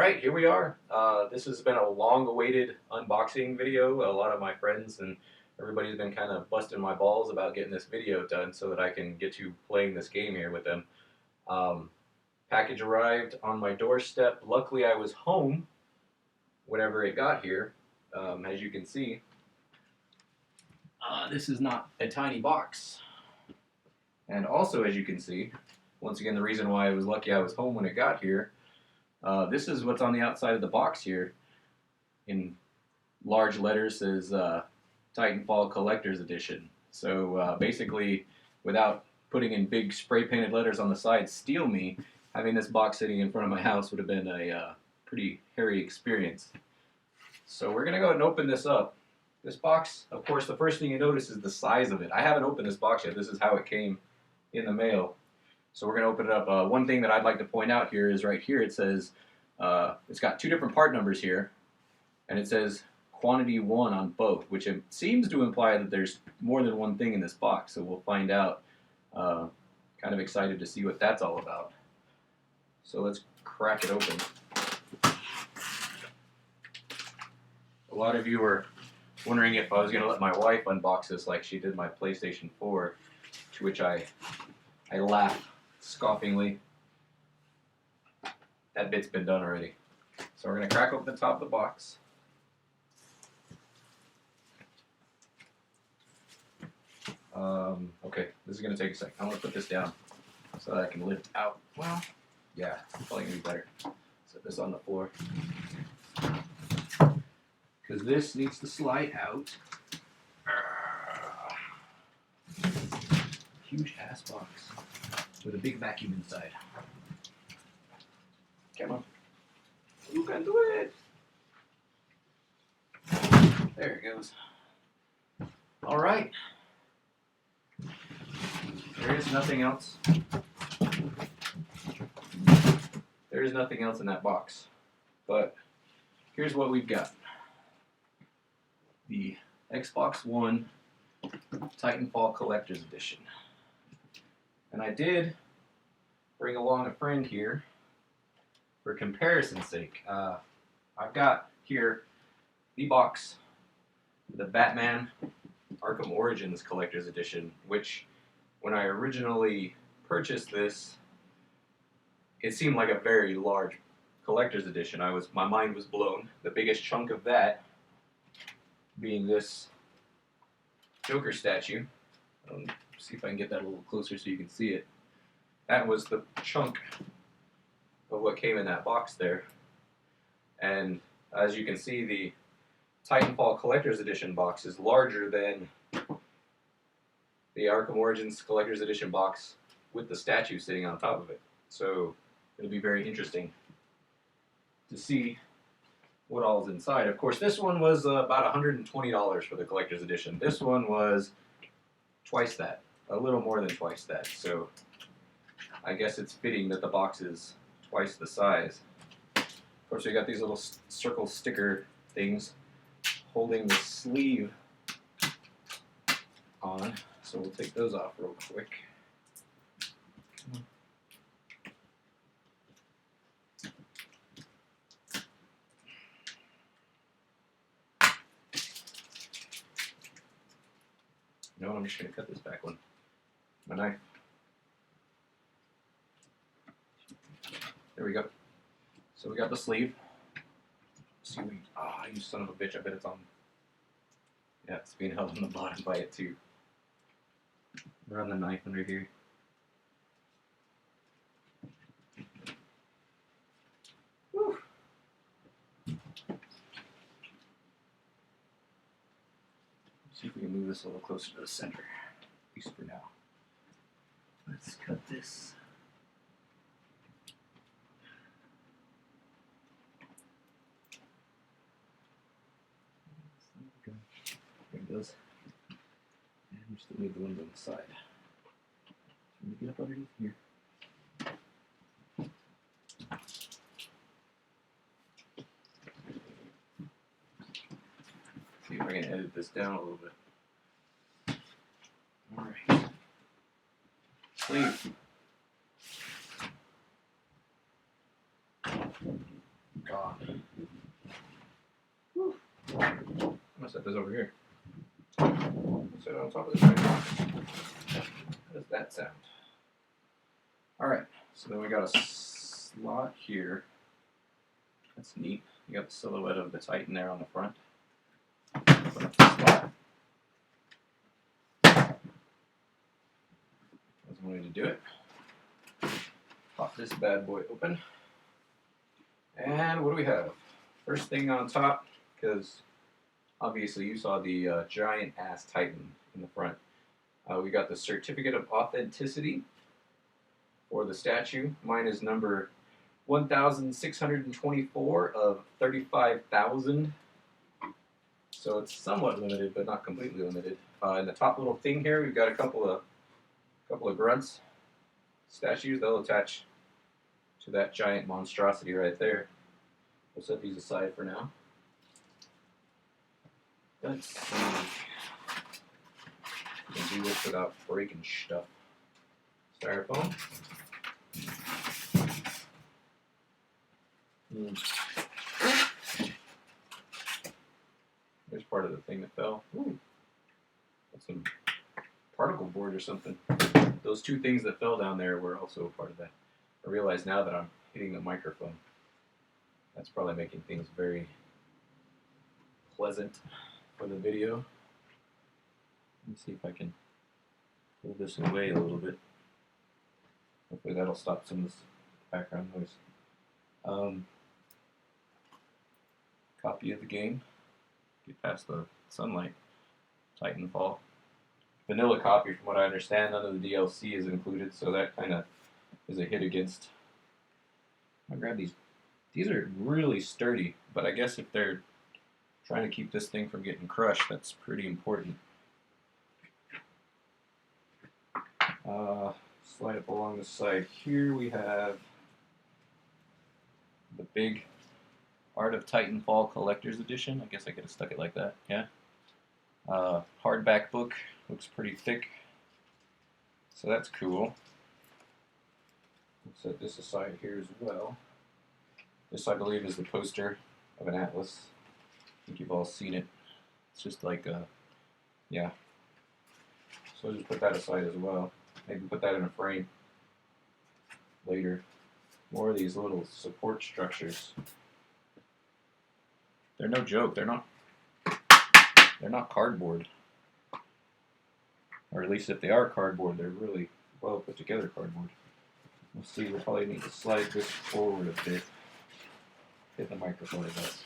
Alright, here we are. This has been a long-awaited unboxing video. A lot of my friends and everybody's been kind of busting my balls about getting this video done so that I can get to playing this game here with them. Package arrived on my doorstep. Luckily, I was home whenever it got here. As you can see, this is not a tiny box. And also, as you can see, once again, the reason why I was lucky I was home when it got here, this is what's on the outside of the box here. In large letters says Titanfall Collector's Edition. So basically, without putting in big spray painted letters on the side, steal me, having this box sitting in front of my house would have been a pretty hairy experience. So we're going to go ahead and open this up. This box, of course, the first thing you notice is the size of it. I haven't opened this box yet. This is how it came in the mail. So we're going to open it up. One thing that I'd like to point out here is right here it says, it's got two different part numbers here, and it says quantity 1 on both, which seems to imply that there's more than one thing in this box, so we'll find out. Kind of excited to see what that's all about. So let's crack it open. A lot of you were wondering if I was going to let my wife unbox this like she did my PlayStation 4, to which I laugh scoffingly. That bit's been done already. So we're going to crack open the top of the box. Okay, this is going to take a second. I want to put this down so that I can lift out. Well, yeah, probably going to be better. Set this on the floor. Because this needs to slide out. Huge ass box with a big vacuum inside. Come on. You can do it. There it goes. All right. There is nothing else. There is nothing else in that box. But here's what we've got. The Xbox One Titanfall Collector's Edition. And I did bring along a friend here for comparison's sake. I've got here the box, the Batman Arkham Origins Collector's Edition, which when I originally purchased this, it seemed like a very large collector's edition. My mind was blown. The biggest chunk of that being this Joker statue. See if I can get that a little closer so you can see it. That was the chunk of what came in that box there. And as you can see, the Titanfall Collector's Edition box is larger than the Arkham Origins Collector's Edition box with the statue sitting on top of it. So it'll be very interesting to see what all is inside. Of course, this one was about $120 for the Collector's Edition. This one was twice that, a little more than twice that. So I guess it's fitting that the box is twice the size. Of course, we got these little circle sticker things holding the sleeve on. So we'll take those off real quick. No, I'm just going to cut this back one. My knife. There we go. So we got the sleeve. See, you son of a bitch, I bet it's on. Yeah, it's being held on the bottom by it too. Run the knife under here. Whew. See if we can move this a little closer to the center, at least for now. Let's cut this. There it goes. And we still need the one on the side. Let me get up underneath here. See if I can edit this down a little bit. Alright. Sleeve. gone. Whew. I'm gonna set this over here. Set it on top of this right now. How does that sound? Alright, so then we got a slot here. That's neat. You got the silhouette of the Titan there on the front. Open up the slot. That's one way to do it. Pop this bad boy open. And what do we have? First thing on top, because obviously you saw the giant ass Titan in the front. We got the certificate of authenticity for the statue. Mine is number 1,624 of 35,000. So it's somewhat limited, but not completely limited. In the top little thing here, we've got a couple of grunts statues. They'll attach to that giant monstrosity right there. We'll set these aside for now. Let's see. We can do this without breaking stuff. Styrofoam. There's part of the thing that fell. Ooh. That's some particle board or something. Those two things that fell down there were also a part of that. I realize now that I'm hitting the microphone. That's probably making things very pleasant for the video. Let me see if I can pull this away a little bit. Hopefully that'll stop some of this background noise. Copy of the game. Get past the sunlight. Titanfall. Vanilla copy, from what I understand. None of the DLC is included, so that kind of is a hit against. I'll grab these. These are really sturdy, but I guess if they're trying to keep this thing from getting crushed, that's pretty important. Slide up along the side here. We have the big Art of Titanfall Collector's Edition. I guess I could have stuck it like that, yeah. Hardback book, looks pretty thick, so that's cool. We'll set this aside here as well. This, I believe, is the poster of an atlas. I think you've all seen it. It's just like yeah. So I'll just put that aside as well. Maybe put that in a frame later. More of these little support structures. They're no joke. They're not cardboard. Or at least if they are cardboard, they're really well put together cardboard. We'll see. We'll probably need to slide this forward a bit. Hit the microphone, I guess.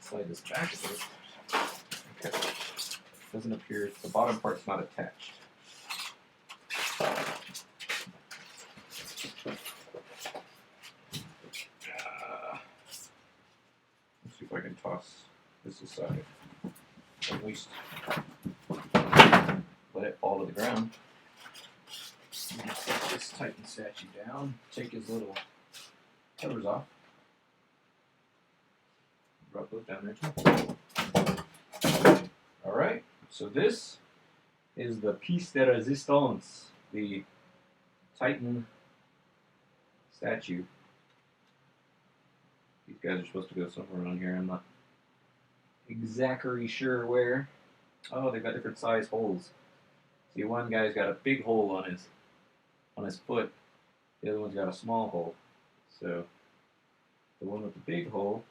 Slide this back a bit. Okay. Doesn't appear. The bottom part's not attached. Let's see if I can toss this aside. At least let it fall to the ground. Set this Titan statue down. Take his little covers off. Drop those down there too. Alright, so this is the piece de resistance, the Titan statue. These guys are supposed to go somewhere around here. I'm not exactly sure where. Oh, they've got different size holes. See, one guy's got a big hole on his foot. The other one's got a small hole. So the one with the big hole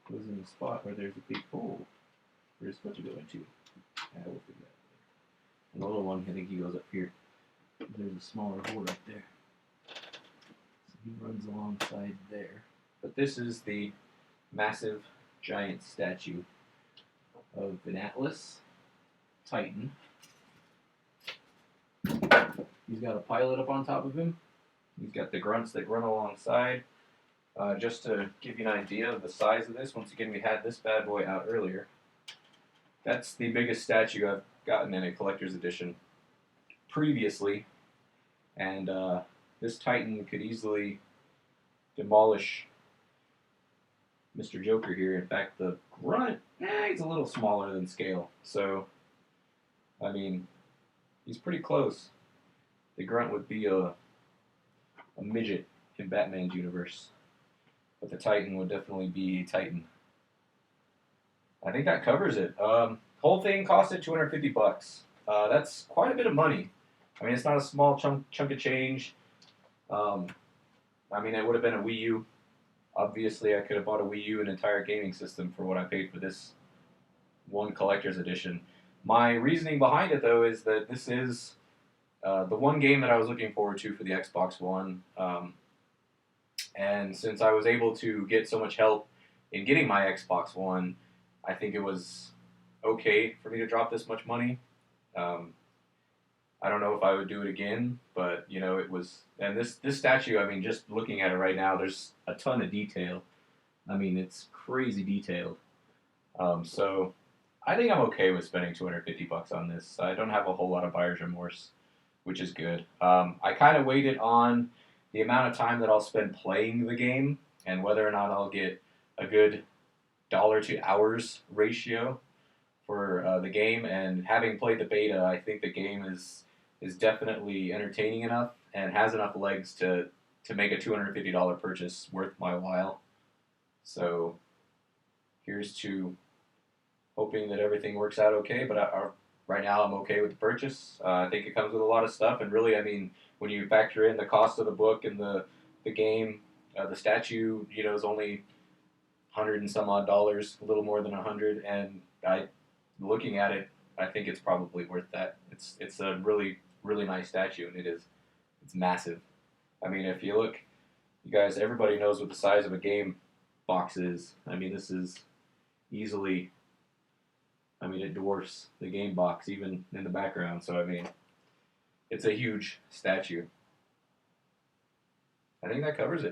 goes in the spot where there's a big hole for his foot to go into. Yeah, we'll figure that out. And the little one, I think he goes up here. There's a smaller hole right there. So he runs alongside there. But this is the massive, giant statue of an Atlas Titan. He's got a pilot up on top of him. He's got the grunts that run alongside. Just to give you an idea of the size of this, once again, we had this bad boy out earlier. That's the biggest statue I've gotten in a collector's edition previously. And this Titan could easily demolish Mr. Joker here. In fact, the grunt, he's a little smaller than scale. So, I mean, he's pretty close. The grunt would be a midget in Batman's universe. But the Titan would definitely be Titan. I think that covers it. Whole thing costed $250. That's quite a bit of money. I mean, it's not a small chunk of change. Um, I mean, it would have been a Wii U. Obviously, I could have bought a Wii U, an entire gaming system, for what I paid for this one collector's edition. My reasoning behind it, though, is that this is the one game that I was looking forward to for the Xbox One. And since I was able to get so much help in getting my Xbox One, I think it was okay for me to drop this much money. Um, I don't know if I would do it again, but you know, it was. And this statue, I mean, just looking at it right now, there's a ton of detail. I mean, it's crazy detailed. So I think I'm okay with spending $250 on this. I don't have a whole lot of buyer's remorse, which is good. I kind of waited on the amount of time that I'll spend playing the game and whether or not I'll get a good dollar to hours ratio for the game. And having played the beta, I think the game is definitely entertaining enough and has enough legs to make a $250 purchase worth my while. So here's to hoping that everything works out okay. But right now, I'm okay with the purchase. I think it comes with a lot of stuff, and really, I mean, when you factor in the cost of the book and the game, the statue, you know, is only $100 and some odd dollars, a little more than $100, and looking at it, I think it's probably worth that. It's a really nice statue, and it's massive. I mean, if you look, you guys, everybody knows what the size of a game box is. I mean, this is easily. I mean, it dwarfs the game box even in the background. So I mean, it's a huge statue. I think that covers it.